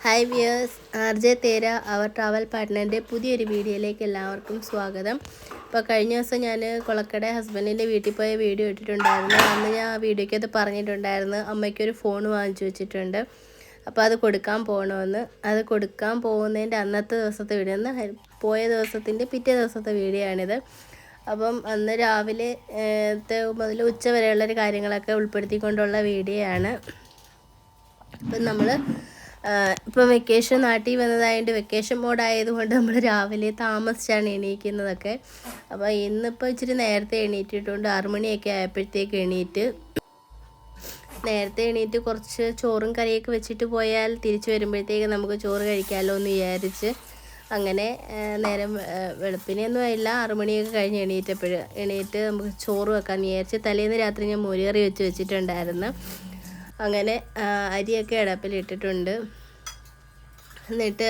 Hi viewers, RJ തേര അവർ travel പാർട്ട്ണറിൻ്റെ പുതിയൊരു വീഡിയോയിലേക്ക് എല്ലാവർക്കും സ്വാഗതം. ഇപ്പോൾ കഴിഞ്ഞ ദിവസം ഞാൻ കൊളക്കട ഹസ്ബൻഡിൻ്റെ വീട്ടിൽ പോയ വീഡിയോ ഇട്ടിട്ടുണ്ടായിരുന്നു. അന്ന് ഞാൻ ആ വീഡിയോയ്ക്ക് അത് പറഞ്ഞിട്ടുണ്ടായിരുന്നു, അമ്മയ്ക്കൊരു ഫോൺ വാങ്ങിച്ചു വെച്ചിട്ടുണ്ട്, അപ്പോൾ അത് കൊടുക്കാൻ പോകണമെന്ന്. അത് കൊടുക്കാൻ പോകുന്നതിൻ്റെ അന്നത്തെ ദിവസത്തെ വീഡിയോ, പോയ ദിവസത്തിൻ്റെ പിറ്റേ ദിവസത്തെ വീഡിയോ ആണിത്. അപ്പം അന്ന് രാവിലെ മുതൽ ഉച്ച വരെയുള്ളൊരു കാര്യങ്ങളൊക്കെ ഉൾപ്പെടുത്തിക്കൊണ്ടുള്ള വീഡിയോ ആണ്. അപ്പം നമ്മൾ ഇപ്പം വെക്കേഷൻ നാട്ടിൽ വന്നതായതുകൊണ്ട് വെക്കേഷൻ മോഡായതുകൊണ്ട് നമ്മൾ രാവിലെ താമസിച്ചാണ് എണീക്കുന്നതൊക്കെ. അപ്പോൾ ഇന്നിപ്പോൾ ഇച്ചിരി നേരത്തെ എണീറ്റിട്ടുണ്ട്. 6 മണിയൊക്കെ ആയപ്പോഴത്തേക്ക് നേരത്തെ എണീറ്റ് കുറച്ച് ചോറും കറിയൊക്കെ വെച്ചിട്ട് പോയാൽ തിരിച്ച് വരുമ്പോഴത്തേക്ക് നമുക്ക് ചോറ് കഴിക്കാമല്ലോ എന്ന് വിചാരിച്ച് അങ്ങനെ നേരം വെളുപ്പിനെയൊന്നും ആയില്ല, 6 മണിയൊക്കെ കഴിഞ്ഞ് എണീറ്റ് നമുക്ക് ചോറ് വെക്കാമെന്ന് വിചാരിച്ച് തലേന്ന് രാത്രി ഞാൻ മോരുകറി വെച്ചിട്ടുണ്ടായിരുന്നു. അങ്ങനെ അരിയൊക്കെ അടുപ്പിലിട്ടിട്ടുണ്ട്. എന്നിട്ട്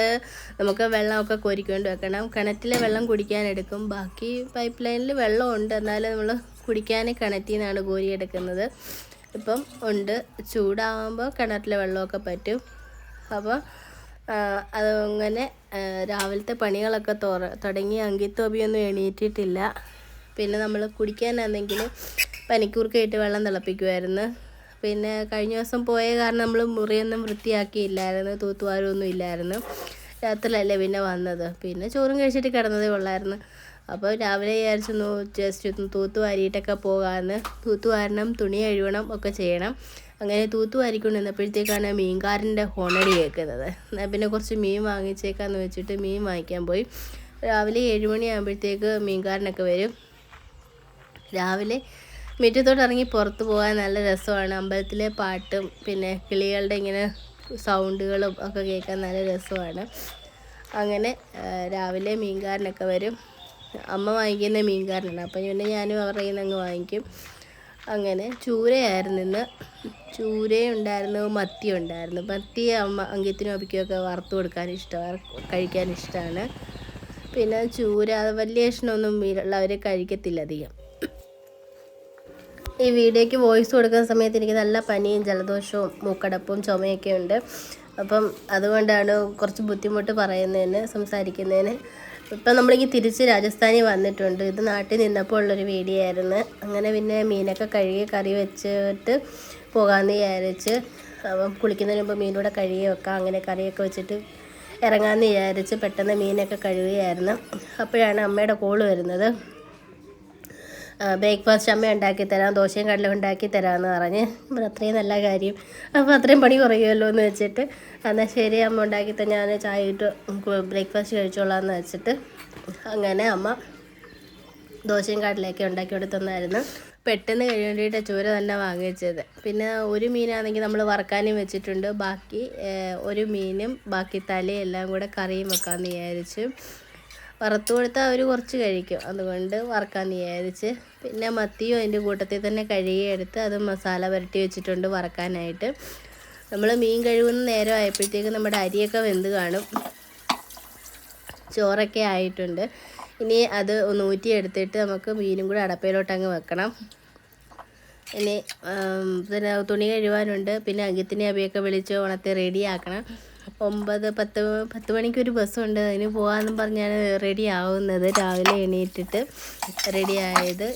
നമുക്ക് വെള്ളമൊക്കെ കോരിക്കൊണ്ട് വെക്കണം. കിണറ്റിലെ വെള്ളം കുടിക്കാനെടുക്കും, ബാക്കി പൈപ്പ് ലൈനിൽ വെള്ളമുണ്ട്, എന്നാലും നമ്മൾ കുടിക്കാൻ കിണറ്റിൽ നിന്നാണ് കോരിയെടുക്കുന്നത്. ഇപ്പം ഉണ്ട്, ചൂടാകുമ്പോൾ കിണറ്റിലെ വെള്ളമൊക്കെ പറ്റും. അപ്പോൾ അതങ്ങനെ രാവിലത്തെ പണികളൊക്കെ തുടങ്ങി. അങ്കിത്തോബിയൊന്നും എണീറ്റിട്ടില്ല. പിന്നെ നമ്മൾ കുടിക്കാനാണെങ്കിൽ പനിക്കൂർക്കയിട്ട് വെള്ളം തിളപ്പിക്കുമായിരുന്നു. പിന്നെ കഴിഞ്ഞ ദിവസം പോയ കാരണം നമ്മൾ മുറിയൊന്നും വൃത്തിയാക്കിയില്ലായിരുന്നു, തൂത്തുവാരൊന്നും ഇല്ലായിരുന്നു. രാത്രിയിലല്ലേ പിന്നെ വന്നത്, പിന്നെ ചോറും കഴിച്ചിട്ട് കിടന്നതേ ഉള്ളായിരുന്നു. അപ്പോൾ രാവിലെ വിചാരിച്ചൊന്ന് ജസ്റ്റ് തൂത്തുവാരിയിട്ടൊക്കെ പോകാമെന്ന്. തൂത്തുവാരണം, തുണി കഴുകണം, ഒക്കെ ചെയ്യണം. അങ്ങനെ തൂത്തുവാരിക്കൊണ്ട് നിന്നപ്പോഴത്തേക്കാണ് മീൻകാരൻ്റെ ഹോണടി കേൾക്കുന്നത്. എന്നാൽ പിന്നെ കുറച്ച് മീൻ വാങ്ങിച്ചേക്കാന്ന് വെച്ചിട്ട് മീൻ വാങ്ങിക്കാൻ പോയി. രാവിലെ 7 മണിയാകുമ്പോഴത്തേക്ക് മീൻകാരനൊക്കെ വരും. രാവിലെ മുറ്റത്തോട്ട് ഇറങ്ങി പുറത്ത് പോകാൻ നല്ല രസമാണ്. അമ്പലത്തിലെ പാട്ടും പിന്നെ കിളികളുടെ ഇങ്ങനെ സൗണ്ടുകളും ഒക്കെ കേൾക്കാൻ നല്ല രസമാണ്. അങ്ങനെ രാവിലെ മീൻകാരനൊക്കെ വരും. അമ്മ വാങ്ങിക്കുന്ന മീൻകാരനാണ്, അപ്പം പിന്നെ ഞാനും അവരുടെ കയ്യിൽ നിന്ന് അങ്ങ് വാങ്ങിക്കും. അങ്ങനെ ചൂരയായിരുന്നു ഇന്ന്. ചൂരയുണ്ടായിരുന്നു, മത്തി ഉണ്ടായിരുന്നു. മത്തി അങ്കിത്തിനും അപ്പിക്കുമൊക്കെ വറുത്ത് കൊടുക്കാൻ കഴിക്കാൻ ഇഷ്ടമാണ്. പിന്നെ ചൂര വലിയ കഷ്ണമൊന്നും ഉള്ളവർ കഴിക്കത്തില്ല അധികം. ഈ വീഡിയോയ്ക്ക് വോയിസ് കൊടുക്കുന്ന സമയത്ത് എനിക്ക് നല്ല പനിയും ജലദോഷവും മൂക്കടപ്പും ചുമയൊക്കെ ഉണ്ട്. അപ്പം അതുകൊണ്ടാണ് കുറച്ച് ബുദ്ധിമുട്ട് സംസാരിക്കുന്നതിന്. ഇപ്പം നമ്മളിങ്ങനെ തിരിച്ച് രാജസ്ഥാനിൽ വന്നിട്ടുണ്ട്. ഇത് നാട്ടിൽ നിന്നപ്പോൾ ഉള്ളൊരു വീഡിയോ ആയിരുന്നു. അങ്ങനെ പിന്നെ മീനൊക്കെ കഴുകി കറി വെച്ചിട്ട് പോകാമെന്ന് വിചാരിച്ച്, അപ്പം കുളിക്കുന്നതിന് മുമ്പ് മീനൂടെ കഴുകി വെക്കാം, അങ്ങനെ കറിയൊക്കെ വെച്ചിട്ട് ഇറങ്ങാമെന്ന് വിചാരിച്ച് പെട്ടെന്ന് മീനൊക്കെ കഴുകുകയായിരുന്നു. അപ്പോഴാണ് അമ്മയുടെ കോള് വരുന്നത്. ബ്രേക്ക്ഫാസ്റ്റ് അമ്മ ഉണ്ടാക്കി തരാം, ദോശയും കടലും ഉണ്ടാക്കി തരാമെന്ന് പറഞ്ഞ്. അത്രയും നല്ല കാര്യം, അപ്പോൾ അത്രയും പണി കുറയുമല്ലോ എന്ന് വെച്ചിട്ട് എന്നാൽ ശരി അമ്മ ഉണ്ടാക്കി തന്നെ, ഞാൻ ചായ ഇട്ട് ബ്രേക്ക്ഫാസ്റ്റ് കഴിച്ചോളാമെന്ന് വെച്ചിട്ട് അങ്ങനെ അമ്മ ദോശയും കടലയൊക്കെ ഉണ്ടാക്കി കൊടുത്തന്നായിരുന്നു. പെട്ടെന്ന് കഴിയേണ്ടിയിട്ട് ചൂര തന്നെ വാങ്ങിച്ചത്. പിന്നെ ഒരു മീനാണെങ്കിൽ നമ്മൾ വറക്കാനും വെച്ചിട്ടുണ്ട്. ബാക്കി ഒരു മീനും ബാക്കി തലയും എല്ലാം കൂടെ കറിയും വെക്കാമെന്ന് വിചാരിച്ചു. വറുത്ത് കൊടുത്താൽ അവർ കുറച്ച് കഴിക്കും, അതുകൊണ്ട് വറക്കാമെന്ന് വിചാരിച്ച്. പിന്നെ മത്തിയും അതിൻ്റെ കൂട്ടത്തിൽ തന്നെ കഴുകിയെടുത്ത് അത് മസാല പുരട്ടി വെച്ചിട്ടുണ്ട് വറക്കാനായിട്ട്. നമ്മൾ മീൻ കഴുകുന്ന നേരം ആയപ്പോഴത്തേക്ക് നമ്മുടെ അരിയൊക്കെ വെന്ത് കാണും, ചോറൊക്കെ ആയിട്ടുണ്ട്. ഇനി അത് ഊറ്റിയെടുത്തിട്ട് നമുക്ക് മീനും കൂടെ അടപ്പയിലോട്ട് അങ്ങ് വെക്കണം. ഇനി പിന്നെ തുണി കഴുകാനുണ്ട്. പിന്നെ അങ്കിത്തിനെ അബിയൊക്കെ വിളിച്ച് ഉണർത്തി റെഡിയാക്കണം. 9-10 മണിക്കൊരു ബസ്സുണ്ട്, അതിന് പോകാമെന്നും പറഞ്ഞാണ് റെഡി ആവുന്നത്. രാവിലെ എണീറ്റിട്ട് റെഡിയായത്.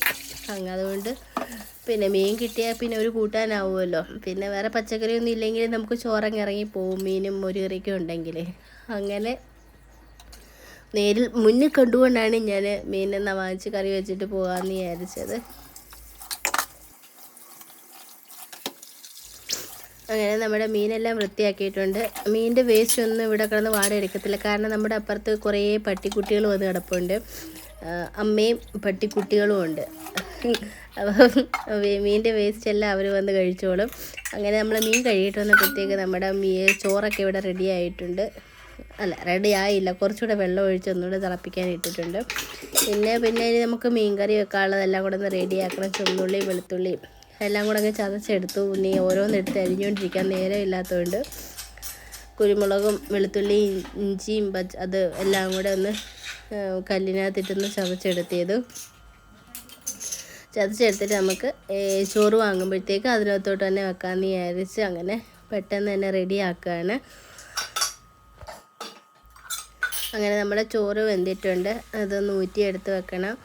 അതുകൊണ്ട് പിന്നെ മീൻ കിട്ടിയാൽ പിന്നെ ഒരു കൂട്ടാനാവുമല്ലോ. പിന്നെ വേറെ പച്ചക്കറിയൊന്നും ഇല്ലെങ്കിൽ നമുക്ക് ചോറങ്ങ് ഇറങ്ങി പോവും, മീനും ഒരു കറിയൊക്കെ ഉണ്ടെങ്കിൽ. അങ്ങനെ നേരിൽ മുന്നിൽ കണ്ടുകൊണ്ടാണ് ഞാൻ മീനെന്നാ വാങ്ങിച്ച് കറി വെച്ചിട്ട് പോകാമെന്ന് വിചാരിച്ചത്. അങ്ങനെ നമ്മുടെ മീനെല്ലാം വൃത്തിയാക്കിയിട്ടുണ്ട്. മീനിൻ്റെ വേസ്റ്റ് ഒന്നും ഇവിടെ കിടന്ന് വാടയെടുക്കത്തില്ല, കാരണം നമ്മുടെ അപ്പുറത്ത് കുറേ പട്ടിക്കുട്ടികൾ വന്ന് കിടപ്പുണ്ട്. അമ്മയും പട്ടിക്കുട്ടികളും ഉണ്ട്. അപ്പം മീനിൻ്റെ വേസ്റ്റ് എല്ലാം അവർ വന്ന് കഴിച്ചോളും. അങ്ങനെ നമ്മൾ മീൻ കഴുകിയിട്ട് വന്നപ്പോഴത്തേക്ക് നമ്മുടെ ചോറൊക്കെ ഇവിടെ റെഡി ആയിട്ടുണ്ട്. റെഡി ആയില്ല, കുറച്ചുകൂടെ വെള്ളം ഒഴിച്ച് ഒന്നുകൂടെ തിളപ്പിക്കാൻ ഇട്ടിട്ടുണ്ട്. പിന്നെ ഇനി നമുക്ക് മീൻ കറി വെക്കാനുള്ളതെല്ലാം കൂടെ ഒന്ന് റെഡിയാക്കണം. ചുവന്നുള്ളിയും വെളുത്തുള്ളിയും എല്ലാം കൂടെ അങ്ങ് ചതച്ചെടുത്തു. ഇനി ഓരോന്നെടുത്ത് അരിഞ്ഞുകൊണ്ടിരിക്കാൻ നേരമില്ലാത്തതുകൊണ്ട് കുരുമുളകും വെളുത്തുള്ളിയും ഇഞ്ചിയും അത് എല്ലാം കൂടെ ഒന്ന് കല്ലിനകത്തിട്ടൊന്ന് ചതച്ചെടുത്തിട്ട് നമുക്ക് ചോറ് വാങ്ങുമ്പോഴത്തേക്ക് അതിനകത്തോട്ട് തന്നെ വെക്കാമെന്ന് വിചാരിച്ച് അങ്ങനെ പെട്ടെന്ന് തന്നെ റെഡിയാക്കുകയാണ്. അങ്ങനെ നമ്മുടെ ചോറ് വെന്തിട്ടുണ്ട്. അതൊന്ന് ഊറ്റിയെടുത്ത് വെക്കണം.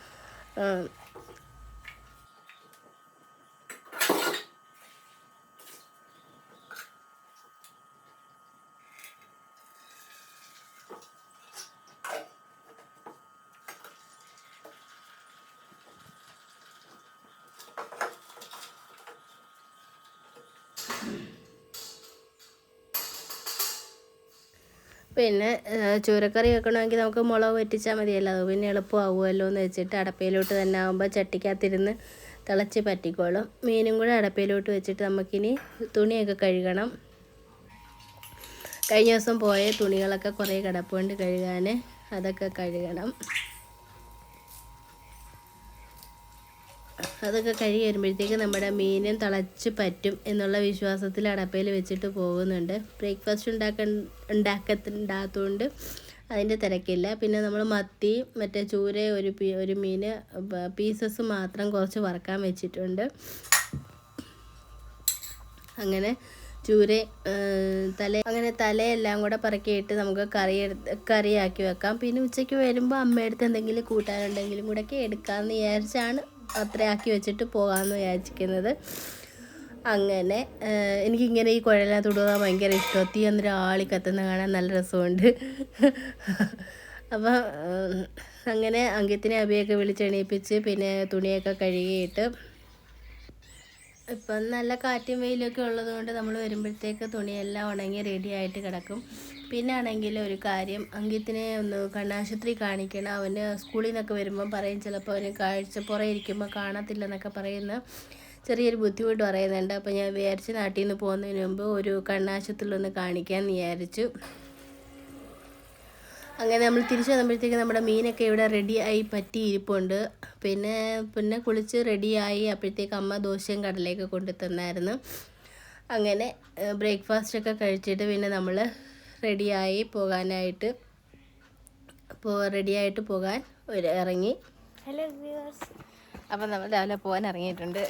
പിന്നെ ചൂരക്കറി വെക്കണമെങ്കിൽ നമുക്ക് മുളക് വറ്റിച്ചാൽ മതിയല്ലോ, അത് പിന്നെ എളുപ്പമാവുമല്ലോ എന്ന് വെച്ചിട്ട് അടപ്പയിലോട്ട് തന്നെ ആകുമ്പോൾ ചട്ടിക്കകത്തിരുന്ന് തിളച്ച് പറ്റിക്കോളും. മീനും കൂടെ അടപ്പയിലോട്ട് വെച്ചിട്ട് നമുക്കിനി തുണിയൊക്കെ കഴുകണം. കഴിഞ്ഞ ദിവസം പോയ തുണികളൊക്കെ കുറേ കിടപ്പുണ്ട് കഴുകാൻ, അതൊക്കെ കഴുകണം. അതൊക്കെ കഴുകി വരുമ്പോഴത്തേക്ക് നമ്മുടെ മീനും തിളച്ച് പറ്റും എന്നുള്ള വിശ്വാസത്തിൽ അടപ്പയിൽ വെച്ചിട്ട് പോകുന്നുണ്ട്. ബ്രേക്ക്ഫാസ്റ്റ് ഉണ്ടാക്കാത്തതുകൊണ്ട് അതിൻ്റെ തിരക്കില്ല. പിന്നെ നമ്മൾ മത്തി, മറ്റേ ചൂര, ഒരു മീൻ പീസസ് മാത്രം കുറച്ച് വറക്കാൻ വെച്ചിട്ടുണ്ട്. അങ്ങനെ ചൂര അങ്ങനെ തലയെല്ലാം കൂടെ പറക്കിയിട്ട് നമുക്ക് കറിയാക്കി വെക്കാം. പിന്നെ ഉച്ചയ്ക്ക് വരുമ്പോൾ അമ്മയടുത്ത് എന്തെങ്കിലും കൂട്ടാനുണ്ടെങ്കിലും കൂടെയൊക്കെ എടുക്കാമെന്ന് വിചാരിച്ചാണ് അത്രയാക്കി വെച്ചിട്ട് പോകാമെന്ന് വിചാരിച്ചിരിക്കുന്നത്. അങ്ങനെ എനിക്കിങ്ങനെ ഈ കുഴലിനകത്ത് ഇടുക ഭയങ്കര ഇഷ്ടമാണ്. തീ അന്നേരം ആളി കത്തുന്ന കാണാൻ നല്ല രസമുണ്ട്. അപ്പം അങ്ങനെ അങ്കിത്തിനെ അബിയൊക്കെ വിളിച്ചെണീപ്പിച്ച് പിന്നെ തുണിയൊക്കെ കഴുകിയിട്ട്, ഇപ്പം നല്ല കാറ്റും വെയിലൊക്കെ ഉള്ളതുകൊണ്ട് നമ്മൾ വരുമ്പോഴത്തേക്ക് തുണിയെല്ലാം ഉണങ്ങി റെഡി ആയിട്ട് കിടക്കും. പിന്നെ ആണെങ്കിൽ ഒരു കാര്യം, അങ്കിത്തിനെ ഒന്ന് കണ്ണാശുപത്രി കാണിക്കണം. അവന് സ്കൂളിൽ നിന്നൊക്കെ വരുമ്പം പറയും ചിലപ്പോൾ അവന് കാഴ്ചപ്പുറം ഇരിക്കുമ്പോൾ കാണത്തില്ലെന്നൊക്കെ പറയുന്ന ചെറിയൊരു ബുദ്ധിമുട്ട് പറയുന്നുണ്ട്. അപ്പോൾ ഞാൻ വിചാരിച്ച് നാട്ടിൽ നിന്ന് പോകുന്നതിന് മുമ്പ് ഒരു കണ്ണാശുപത്രിയിലൊന്ന് കാണിക്കാമെന്ന് വിചാരിച്ചു. അങ്ങനെ നമ്മൾ തിരിച്ചു വന്നപ്പോഴത്തേക്ക് നമ്മുടെ മീനൊക്കെ ഇവിടെ റെഡിയായി പറ്റിയിരിപ്പുണ്ട്. പിന്നെ കുളിച്ച് റെഡിയായി അപ്പോഴത്തേക്ക് അമ്മ ദോശയും കടലയൊക്കെ കൊണ്ടു തന്നായിരുന്നു. അങ്ങനെ ബ്രേക്ക്ഫാസ്റ്റൊക്കെ കഴിച്ചിട്ട് പിന്നെ നമ്മൾ റെഡിയായി പോകാൻ ഇറങ്ങി. ഹലോ വ്യൂവേഴ്സ്, അപ്പം നമ്മൾ രാവിലെ പോകാൻ ഇറങ്ങിയിട്ടുണ്ട്.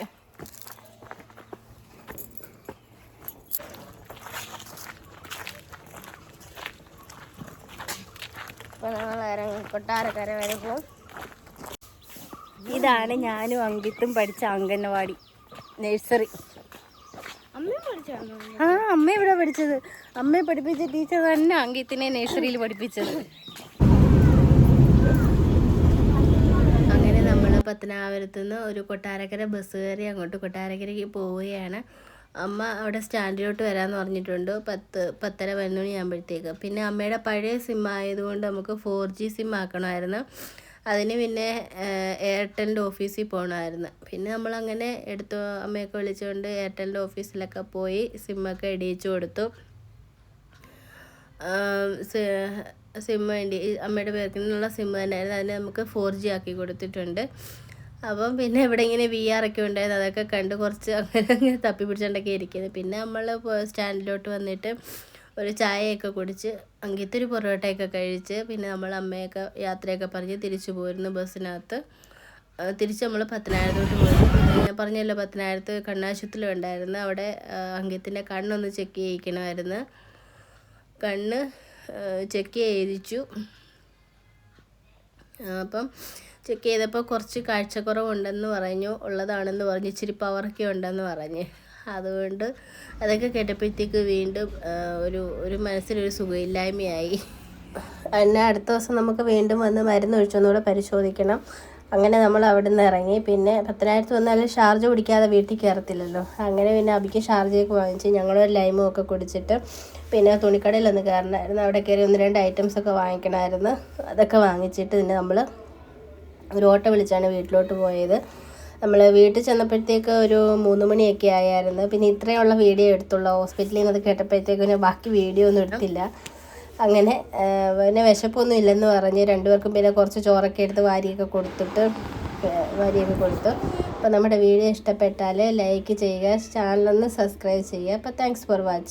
അപ്പോൾ നമ്മൾ കൊട്ടാരക്കര വരെ പോകും. ഇതാണ് ഞാനും അങ്കിത്തും പഠിച്ച അംഗനവാടി നഴ്സറി. അമ്മ ഇവിടെ പഠിച്ചത്. അമ്മയെ പഠിപ്പിച്ച ടീച്ചർ തന്നെ അങ്കിത്തിനെ നഴ്സറിയിൽ പഠിപ്പിച്ചത്. അങ്ങനെ നമ്മൾ പത്തനാപുരത്തുനിന്ന് ഒരു കൊട്ടാരക്കര ബസ് കയറി അങ്ങോട്ട് കൊട്ടാരക്കരയ്ക്ക് പോവുകയാണ്. അമ്മ അവിടെ സ്റ്റാൻഡിലോട്ട് വരാമെന്ന് പറഞ്ഞിട്ടുണ്ട് 10:30-11 മണിയാകുമ്പോഴത്തേക്ക്. പിന്നെ അമ്മയുടെ പഴയ സിം ആയതുകൊണ്ട് നമുക്ക് 4G സിം ആക്കണമായിരുന്നു. അതിന് പിന്നെ എയർടെലിൻ്റെ ഓഫീസിൽ പോകണമായിരുന്നു. പിന്നെ നമ്മളങ്ങനെ അമ്മയൊക്കെ വിളിച്ചുകൊണ്ട് എയർടെലിൻ്റെ ഓഫീസിലൊക്കെ പോയി സിമ്മൊക്കെ ഇടിയിച്ചു കൊടുത്തു. സിം വേണ്ടി അമ്മയുടെ പേർക്ക് നിന്നുള്ള സിം തന്നെയായിരുന്നു. അതിന് നമുക്ക് 4G ആക്കി കൊടുത്തിട്ടുണ്ട്. അപ്പം പിന്നെ ഇവിടെ ഇങ്ങനെ VR ഒക്കെ ഉണ്ടായിരുന്നു, അതൊക്കെ കണ്ട് കുറച്ച് അങ്ങനെ തപ്പി പിടിച്ചുകൊണ്ടൊക്കെ ഇരിക്കുന്നത്. പിന്നെ നമ്മൾ സ്റ്റാൻഡിലോട്ട് വന്നിട്ട് ഒരു ചായയൊക്കെ കുടിച്ച് അങ്കിത്തൊരു പൊറോട്ടയൊക്കെ കഴിച്ച് പിന്നെ നമ്മൾ അമ്മയൊക്കെ യാത്രയൊക്കെ പറഞ്ഞ് തിരിച്ചു പോയിരുന്നു ബസ്സിനകത്ത്. തിരിച്ച് നമ്മൾ പത്തനാപുരത്തോട്ട് പോയി. ഞാൻ പറഞ്ഞല്ലോ പത്തനാപുരത്ത് കണ്ണാശുപത്രി ഉണ്ടായിരുന്നു. അവിടെ അങ്കിത്തിൻ്റെ കണ്ണൊന്ന് ചെക്ക് ചെയ്യിക്കണമായിരുന്നു. കണ്ണ് ചെക്ക് ചെയ്യിച്ചു. അപ്പം ചെക്ക് ചെയ്തപ്പോൾ കുറച്ച് കാഴ്ചക്കുറവുണ്ടെന്ന് പറഞ്ഞു, ഉള്ളതാണെന്ന് പറഞ്ഞു, ഇച്ചിരി പവറൊക്കെ ഉണ്ടെന്ന് പറഞ്ഞ്. അതുകൊണ്ട് അതൊക്കെ കേട്ടപ്പോഴത്തേക്ക് വീണ്ടും ഒരു മനസ്സിലൊരു സുഖമില്ലായ്മയായി. പിന്നെ അടുത്ത ദിവസം നമുക്ക് വീണ്ടും വന്ന് മരുന്ന് ഒഴിച്ചൊന്നുകൂടെ പരിശോധിക്കണം. അങ്ങനെ നമ്മൾ അവിടെ നിന്ന് ഇറങ്ങി. പിന്നെ പത്തനാപുരത്ത് വന്നാലും ഷാർജ കുടിക്കാതെ വീട്ടിൽ കയറത്തില്ലല്ലോ. അങ്ങനെ പിന്നെ അബിക്ക് ഷാർജയൊക്കെ വാങ്ങിച്ച് ഞങ്ങളൊരു ലൈമും ഒക്കെ കുടിച്ചിട്ട് പിന്നെ തുണിക്കടയിലൊന്ന് കയറണമായിരുന്നു. അവിടെ കയറി 1-2 ഐറ്റംസൊക്കെ വാങ്ങിക്കണമായിരുന്നു. അതൊക്കെ വാങ്ങിച്ചിട്ട് പിന്നെ നമ്മൾ ഒരു ഓട്ടോ വിളിച്ചാണ് വീട്ടിലോട്ട് പോയത്. നമ്മൾ വീട്ടിൽ ചെന്നപ്പോഴത്തേക്ക് ഒരു 3 മണിയൊക്കെ ആയായിരുന്നു. പിന്നെ ഇത്രയുള്ള വീഡിയോ എടുത്തുള്ളൂ. ഹോസ്പിറ്റലിൽ നിന്ന് അത് കേട്ടപ്പോഴത്തേക്ക് ബാക്കി വീഡിയോ ഒന്നും എടുത്തില്ല. അങ്ങനെ പിന്നെ വിശപ്പൊന്നും ഇല്ലെന്ന് പറഞ്ഞ് 2 പേർക്കും പിന്നെ കുറച്ച് ചോറൊക്കെ എടുത്ത് വാരിയൊക്കെ കൊടുത്തു. അപ്പോൾ നമ്മുടെ വീഡിയോ ഇഷ്ടപ്പെട്ടാൽ ലൈക്ക് ചെയ്യുക, ചാനലൊന്ന് സബ്സ്ക്രൈബ് ചെയ്യുക. അപ്പോൾ താങ്ക്സ് ഫോർ വാച്ചിങ്.